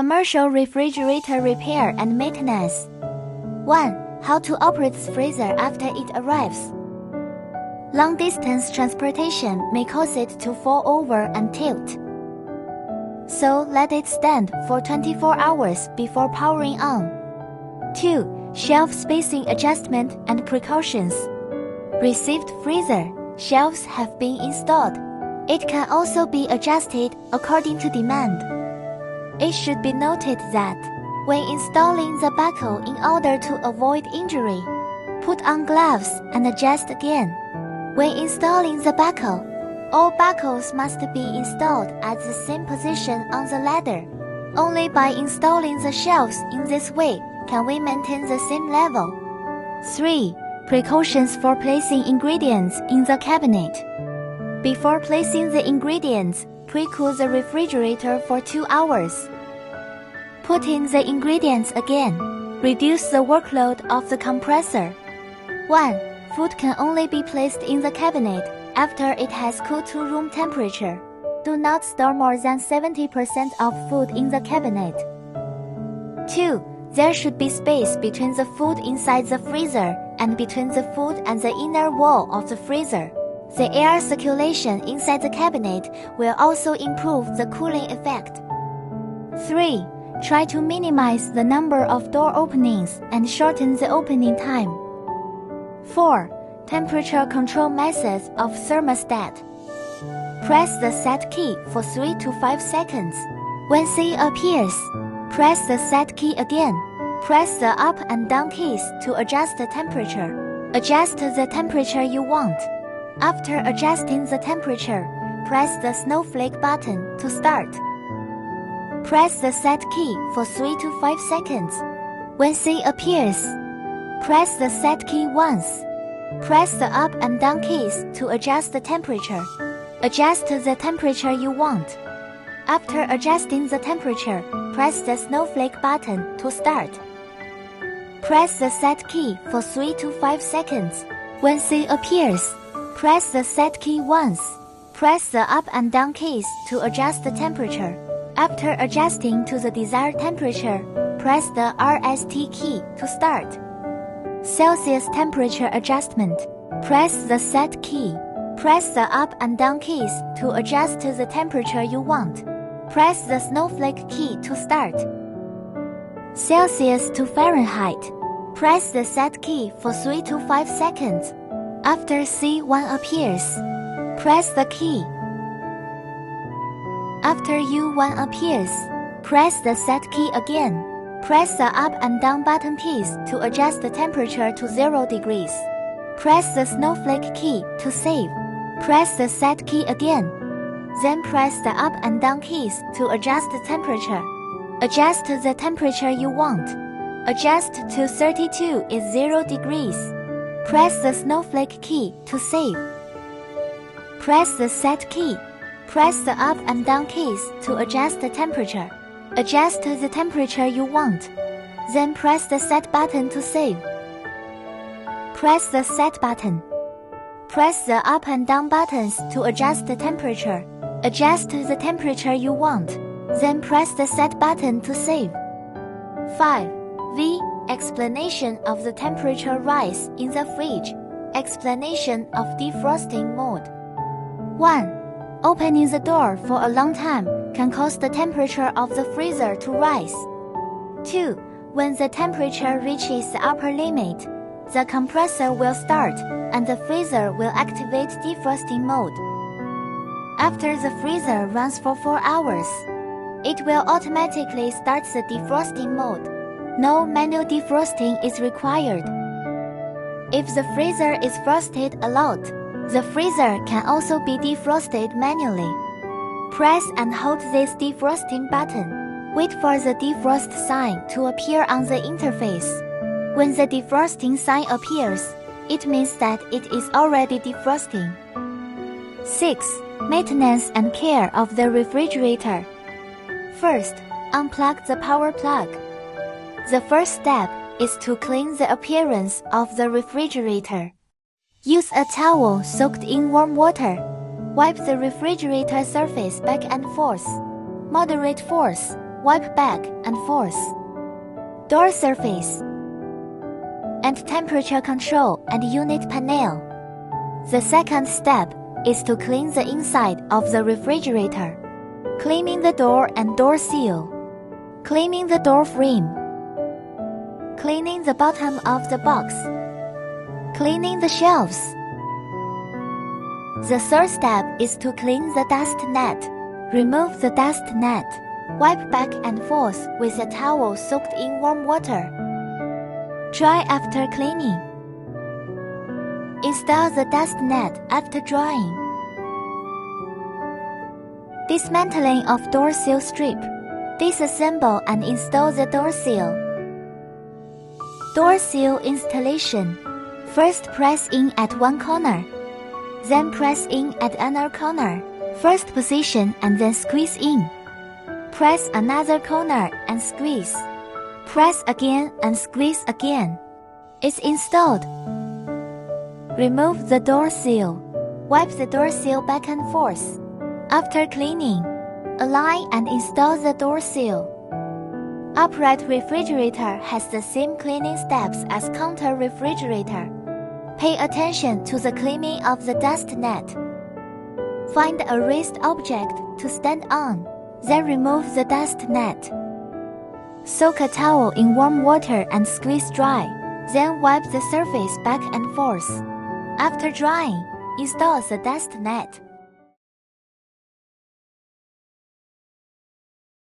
Commercial refrigerator repair and maintenance. 1. How to operate the freezer after it arrives. Long-distance transportation may cause it to fall over and tilt. So let it stand for 24 hours before powering on. 2. Shelf spacing adjustment and precautions. Received freezer shelves have been installed. It can also be adjusted according to demand. It should be noted that when installing the buckle in order to avoid injury, put on gloves and adjust again. When installing the buckle, all buckles must be installed at the same position on the ladder. Only by installing the shelves in this way can we maintain the same level. 3. Precautions for placing ingredients in the cabinet. Before placing the ingredients, pre-cool the refrigerator for 2 hours. Put in the ingredients again. Reduce the workload of the compressor. 1. Food can only be placed in the cabinet after it has cooled to room temperature. Do not store more than 70% of food in the cabinet. 2. There should be space between the food inside the freezer and between the food and the inner wall of the freezer. The air circulation inside the cabinet will also improve the cooling effect. 3. Try to minimize the number of door openings and shorten the opening time. 4. Temperature control methods of thermostat. Press the set key for 3 to 5 seconds. When C appears, press the set key again. Press the up and down keys to adjust the temperature. Adjust the temperature you want. After adjusting the temperature, press the snowflake button to start. Press the set key for 3 to 5 seconds. When C appears, press the set key once. Press the up and down keys to adjust the temperature. Adjust the temperature you want. After adjusting the temperature, press the snowflake button to start. Press the set key for 3 to 5 seconds. When C appears, press the set key once. Press the up and down keys to adjust the temperature. After adjusting to the desired temperature, press the RST key to start. Celsius temperature adjustment. Press the set key. Press the up and down keys to adjust to the temperature you want. Press the snowflake key to start. Celsius to Fahrenheit. Press the set key for 3 to 5 seconds. After C1 appears, press the key. After U1 appears, press the set key again. Press the up and down button keys to adjust the temperature to 0 degrees. Press the snowflake key to save. Press the set key again. Then press the up and down keys to adjust the temperature. Adjust the temperature you want. Adjust to 32 is 0 degrees. Press the snowflake key to save. Press the set key. Press the up and down keys to adjust the temperature. Adjust the temperature you want. Then press the set button to save. Press the set button. Press the up and down buttons to adjust the temperature. Adjust the temperature you want. Then press the set button to save. 5. V. Explanation of the temperature rise in the fridge. Explanation of defrosting mode. 1. Opening the door for a long time can cause the temperature of the freezer to rise. 2. When the temperature reaches the upper limit, the compressor will start and the freezer will activate defrosting mode. After the freezer runs for 4 hours, it will automatically start the defrosting mode. No manual defrosting is required. If the freezer is frosted a lot, the freezer can also be defrosted manually. Press and hold this defrosting button. Wait for the defrost sign to appear on the interface. When the defrosting sign appears, it means that it is already defrosting. 6. Maintenance and care of the refrigerator. First, unplug the power plug. The first step is to clean the appearance of the refrigerator. Use a towel soaked in warm water. Wipe the refrigerator surface back and forth. Moderate force, Wipe back and forth. Door surface and temperature control and unit panel. The second step is to clean the inside of the refrigerator. Cleaning the door and door seal. Cleaning the door frame. Cleaning the bottom of the box. Cleaning the shelves. The third step is to clean the dust net. Remove the dust net. Wipe back and forth with a towel soaked in warm water. Dry after cleaning. Install the dust net after drying. Dismantling of door seal strip. Disassemble and install the door seal. Door seal installation. First press in at one corner. Then press in at another corner. First position and then squeeze in. Press another corner and squeeze. Press again and squeeze again. It's installed. Remove the door seal. Wipe the door seal back and forth. After cleaning, align and install the door seal. Upright refrigerator has the same cleaning steps as counter refrigerator. Pay attention to the cleaning of the dust net. Find a raised object to stand on, then remove the dust net. Soak a towel in warm water and squeeze dry, then wipe the surface back and forth. After drying, install the dust net.